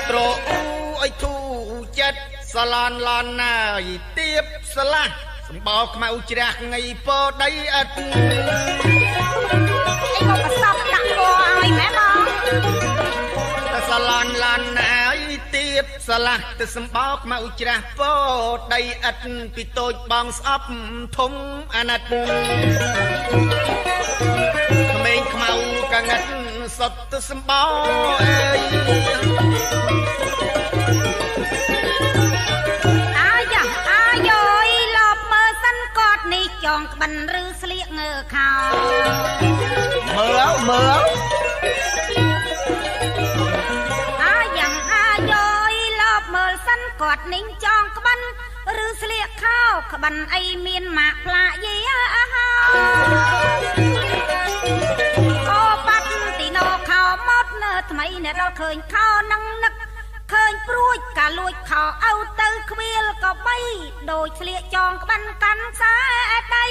ត្រអុយធូចិត្តសឡនឡនណាយទៀបស្លាស់សម្បោខ្មៅជ្រះងៃពោដីឥតអីមកបសពដាក់គោឲ្យម៉ែបងតែសឡនឡនណាយទៀបស្លាស់ទៅសម្បោខ្មៅជ្រះពោដីឥតពីតូចបងស្អប់ធំអាណិតក្មេងខ្មៅកងាត់សុតទៅសម្បោអើយចងក្បិនឬស្លៀកងើខោមើលអាយ៉ាងអាយ៉យលបមើលសិនគាត់និងចងក្បិនឬស្លៀកខោក្បិនអីមានម៉ាក់ផ្លាកយីអូបាត់ទីណូខោមកនៅថ្មីអ្នកដល់ឃើញខោនឹងនឹកឃើញព្រួយកាលួចខោអោទៅខ្វៀលក៏បីដូចស្លៀកចងក្បិនកាន់ខ្សែដៃ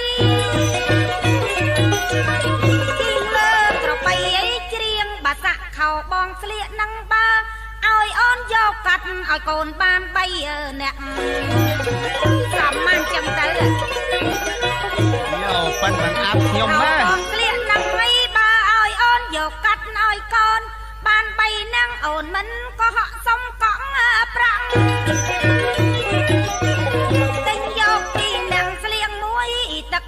ជីងលើក្របីអីច្រៀងបាសាក់ខោបងស្លៀកនឹងបើឲ្យអូនយកកាត់ឲ្យកូនបាន3អ្នកសំមានចឹងទៅយោប៉ិនមិនអាប់ខ្ញុំណាបងស្លៀកនឹងអីបើឲ្យអូនយកកាត់ឲ្យកូនបាន3នាក់អូនមិនក៏ហក់សុំកង់ប្រាំងទិញយកពីនឹងស្លៀងមួយទឹក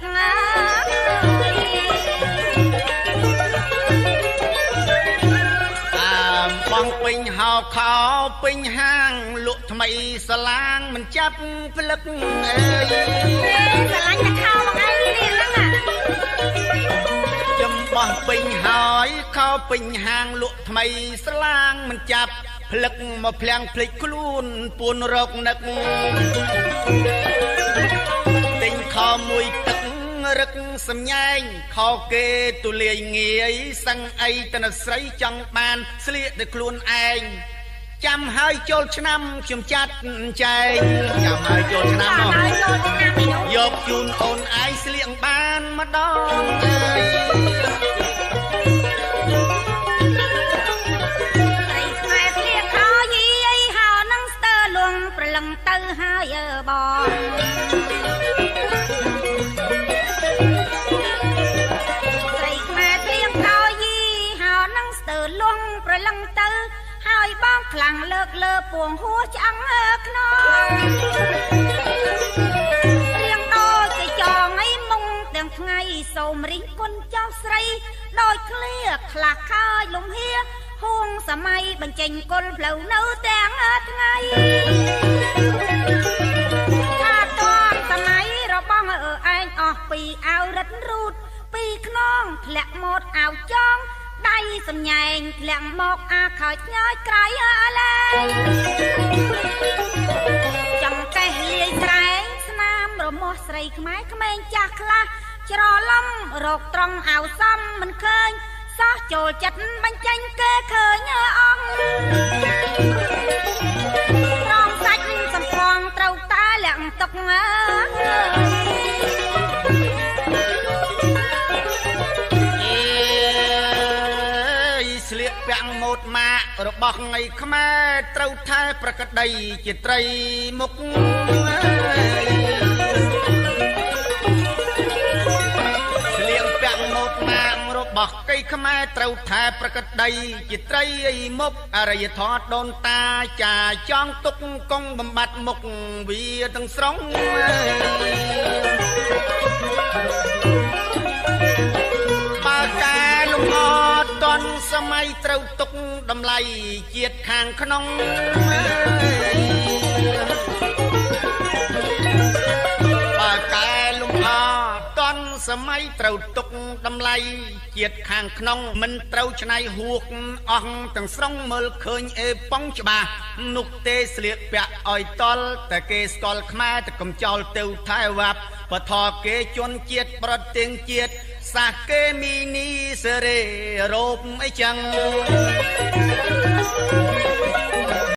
បងពេញហោខោពេញហាងលក់ថ្មីស្លាងមិនចាប់ផ្លឹកអើយស្រឡាញ់តែខោបងឯងនេះហ្នឹងចំបោះពេញហើយខោពេញហាងលក់ថ្មីស្លាងមិនចាប់ផ្លឹកមកភ្លាំងភ្លេចខ្លួនពួនរកនឹកទិញខោមួយទឹករឹកសំញែងខោគេទូលាយងាយសឹងអីតនស្រីចង់បានស្លៀកតែខ្លួនឯងចាំហើយចូលឆ្នាំខ្ញុំចាត់ចែងចាំហើយចូលឆ្នាំមកយកជូនអូនឯងស្លៀកបានម្ដងអើយប្រឡឹងទៅហើយបងស្រីខ្មែរស្លៀកខោយីហៅនឹងស្ទើលងប្រឡឹងទៅហើយបងខ្លាំងលើកលើពួងហួរឆ្អឹងខ្នងរៀងដូចជាចងអីមុងទាំងថ្ងៃសូមរិះគុណចៅស្រីដោយឃ្លាខ្លះខើចលំហៀហួងសម័យបញ្ចេញគុលផ្លូវនៅទាំងថ្ងៃថាតនសម័យរបស់ឯងអស់ពីអាវរិតរូតពីខ្នងធ្លាក់មកអាវចងដៃសំញែងធ្លាក់មកអាខោចញ៉យក្រៃលែងចង្កេះលាយស្រែងស្នាមរមាស់ស្រីខ្មែរក្មេងចាស់ខ្លះច្រឡំរកត្រង់អាវសំមិនឃើញសោះចូលចិត្តបញ្ចេញគេឃើញអង្គរងសាច់សំផងត្រូវតាលាក់ទុកស្លៀកពាក់ម៉ូដម៉ាករបស់ថ្ងៃខ្មែរត្រូវថែប្រកដីជាត្រីមុខស្លៀកពាក់ម៉ូដម៉ាករបស់កៃខ្មែរត្រូវថែប្រកដីជាត្រីមុខអរិយធម៌ដូនតាចាចង់ទុកកងបំបត្តិមុខវាទាំងស្រុងបើកាលំអត់តន់សម័យត្រូវទុកតម្លៃជាតិខាងក្នុងបើកាលំអត់តន់សម័យត្រូវទុកតម្លៃជាតិខាងក្នុងមិនត្រូវច្នៃហួកអស់ទាំងស្រុងមើលឃើញអេប៉ងច្បាស់នោះទេស្លៀកពាក់ឲ្យតល់តែគេស្គាល់ខ្មែរតែកំចោលទៅថែវ៉ាប់បថគេជន់ជាតិប្រទៀងជាតិសាគេមីនីសេរីរ៉ូបអីចឹង